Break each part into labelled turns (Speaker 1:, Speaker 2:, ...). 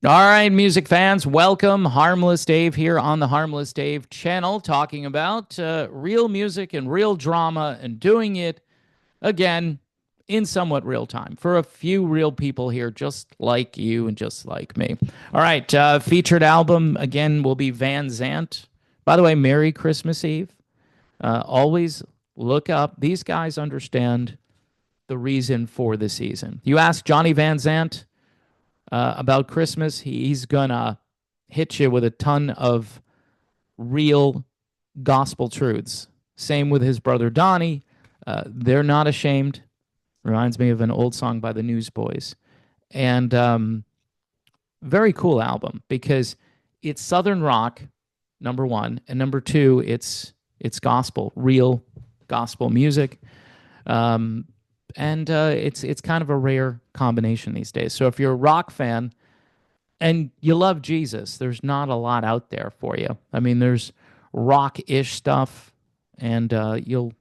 Speaker 1: All right, music fans, welcome. Harmless Dave here on the Harmless Dave channel, talking about real music and real drama and doing it again in somewhat real time for a few real people here, just like you and just like me. All right, featured album again will be Van Zant. By the way, Merry Christmas Eve. Always look up. These guys understand the reason for the season. You ask Johnny Van Zant about Christmas, he's gonna hit you with a ton of real gospel truths. Same with his brother Donnie. They're not ashamed. Reminds me of an old song by the Newsboys. And very cool album because it's Southern rock, number one, and number two, it's gospel, real gospel music. Um, and it's kind of a rare combination these days. So if you're a rock fan and you love Jesus, there's not a lot out there for you. I mean, there's rock-ish stuff, and you'll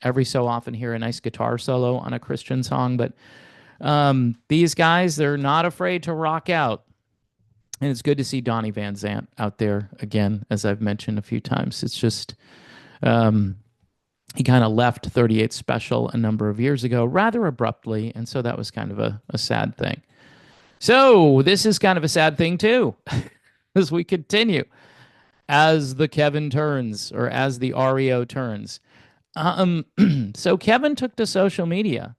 Speaker 1: every so often hear a nice guitar solo on a Christian song. But these guys, they're not afraid to rock out. And it's good to see Donnie Van Zant out there again, as I've mentioned a few times. It's just um, he kind of left 38 Special a number of years ago rather abruptly, and so that was kind of a sad thing. So this is kind of a sad thing too, as we continue, as the Kevin turns, or as the REO turns. Um, so Kevin took to social media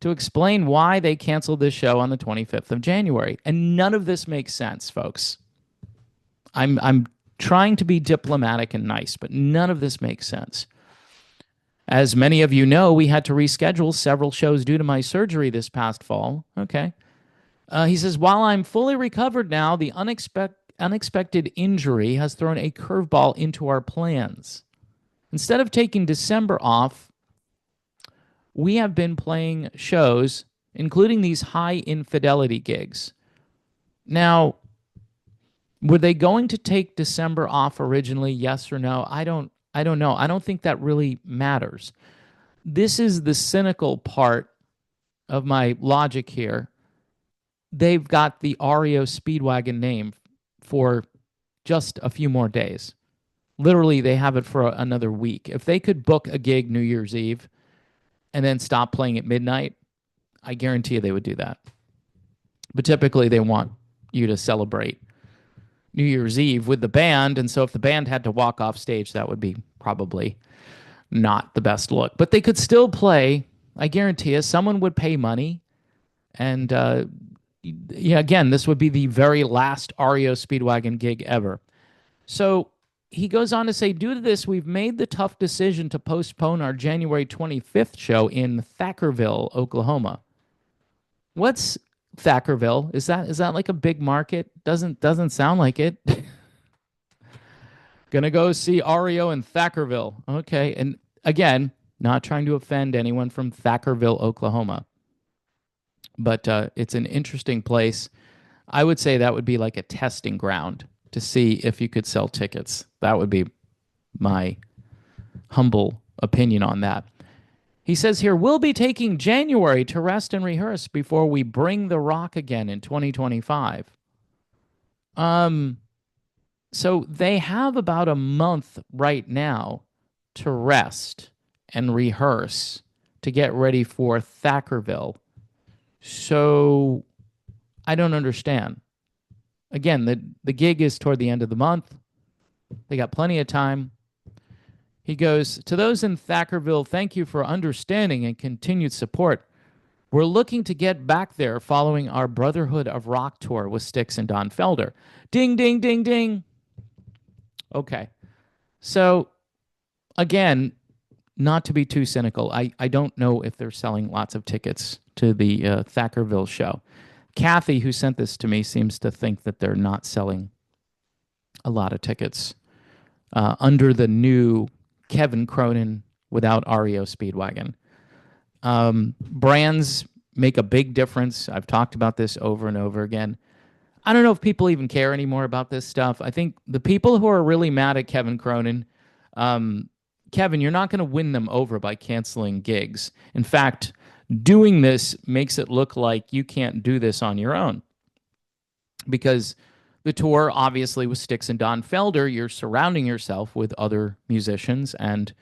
Speaker 1: to explain why they canceled this show on the 25th of January. And none of this makes sense, folks. I'm trying to be diplomatic and nice, but none of this makes sense. As many of you know, we had to reschedule several shows due to my surgery this past fall. Okay. He says, while I'm fully recovered now, the unexpected injury has thrown a curveball into our plans. Instead of taking December off, we have been playing shows, including these high infidelity gigs. Now, were they going to take December off originally? Yes or no? I don't know. I don't think that really matters. This is the cynical part of my logic here. They've got the REO Speedwagon name for just a few more days. Literally, they have it for another week. If they could book a gig New Year's Eve and then stop playing at midnight, I guarantee you they would do that. But typically, they want you to celebrate New Year's Eve with the band. And so if the band had to walk off stage, that would be probably not the best look. But they could still play. I guarantee you, someone would pay money. And yeah, again, this would be the very last REO Speedwagon gig ever. So he goes on to say, due to this, we've made the tough decision to postpone our January 25th show in Thackerville, Oklahoma. What's Thackerville? Is that like a big market? Doesn't sound like it. Gonna go see REO in Thackerville. Okay, and again, not trying to offend anyone from Thackerville, Oklahoma, but it's an interesting place. I would say that would be like a testing ground to see if you could sell tickets. That would be my humble opinion on that. He says here, we'll be taking January to rest and rehearse before we bring the rock again in 2025. Um, so they have about a month right now to rest and rehearse to get ready for Thackerville. So I don't understand. Again, the gig is toward the end of the month. They got plenty of time. He goes, to those in Thackerville, thank you for understanding and continued support. We're looking to get back there following our Brotherhood of Rock tour with Styx and Don Felder. Ding, ding, ding, ding. Okay. So, again, not to be too cynical, I don't know if they're selling lots of tickets to the Thackerville show. Kathy, who sent this to me, seems to think that they're not selling a lot of tickets under the new Kevin Cronin without REO Speedwagon. Brands make a big difference. I've talked about this over and over again. I don't know if people even care anymore about this stuff. I think the people who are really mad at Kevin Cronin, Kevin, you're not going to win them over by canceling gigs. In fact, doing this makes it look like you can't do this on your own. because the tour obviously with Styx and Don Felder, you're surrounding yourself with other musicians. And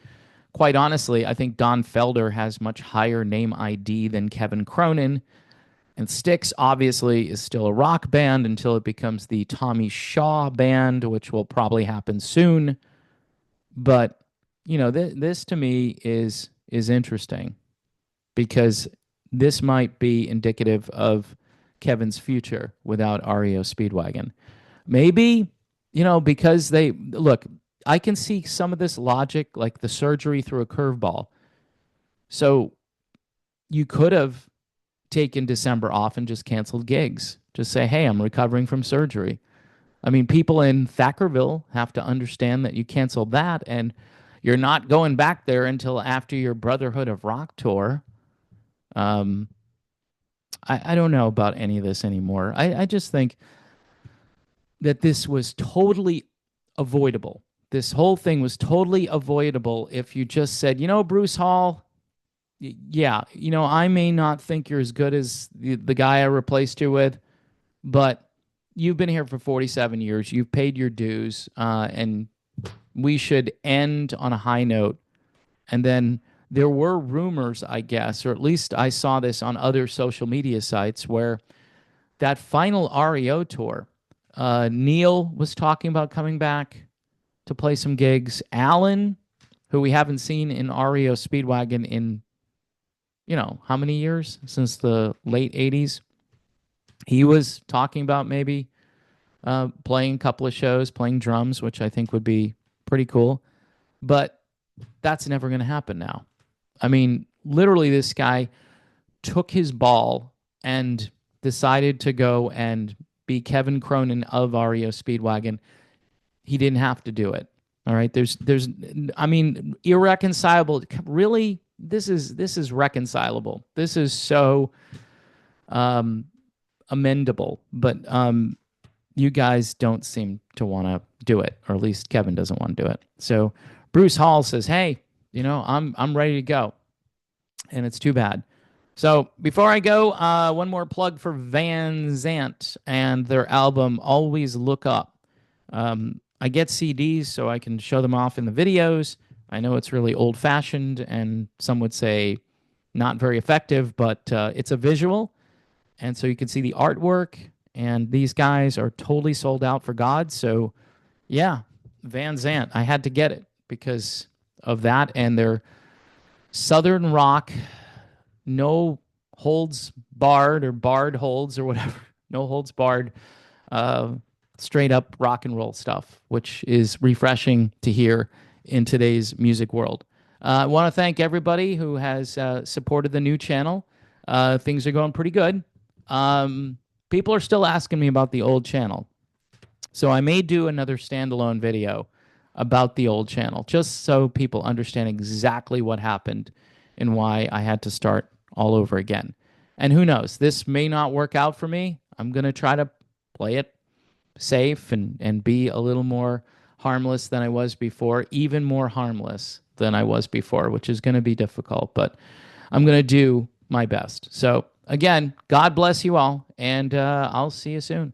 Speaker 1: quite honestly, I think Don Felder has much higher name ID than Kevin Cronin. And Styx obviously is still a rock band until it becomes the Tommy Shaw band, which will probably happen soon. But this to me is interesting because this might be indicative of Kevin's future without REO Speedwagon. Maybe, because they look, I can see some of this logic, like the surgery through a curveball. So you could have taken December off and just canceled gigs. Just say, hey, I'm recovering from surgery. I mean, people in Thackerville have to understand that you canceled that and you're not going back there until after your Brotherhood of Rock tour. Um, I don't know about any of this anymore. I just think that this was totally avoidable. This whole thing was totally avoidable if you just said, Bruce Hall, yeah, I may not think you're as good as the guy I replaced you with, but you've been here for 47 years. You've paid your dues, and we should end on a high note. And then there were rumors, I guess, or at least I saw this on other social media sites, where that final REO tour, Neil was talking about coming back to play some gigs. Alan, who we haven't seen in REO Speedwagon in, how many years? Since the late 80s. He was talking about maybe playing a couple of shows, playing drums, which I think would be pretty cool. But that's never going to happen now. I mean, literally, this guy took his ball and decided to go and be Kevin Cronin of REO Speedwagon. He didn't have to do it. All right. I mean, irreconcilable. Really, this is reconcilable. This is so amendable. But you guys don't seem to want to do it, or at least Kevin doesn't want to do it. So Bruce Hall says, "Hey, I'm ready to go," and it's too bad. So before I go, one more plug for Van Zant and their album "Always Look Up." I get CDs so I can show them off in the videos. I know it's really old-fashioned, and some would say not very effective, but it's a visual, and so you can see the artwork. And these guys are totally sold out for God. So, yeah, Van Zant. I had to get it because of that and their Southern rock, no holds barred or barred holds or whatever, no holds barred, straight up rock and roll stuff, which is refreshing to hear in today's music world. I want to thank everybody who has supported the new channel. Things are going pretty good. People are still asking me about the old channel. So I may do another standalone video about the old channel, just so people understand exactly what happened and why I had to start all over again. And who knows, this may not work out for me. I'm going to try to play it safe and be a little more harmless than I was before, even more harmless than I was before, which is going to be difficult, but I'm going to do my best. So again, God bless you all, and I'll see you soon.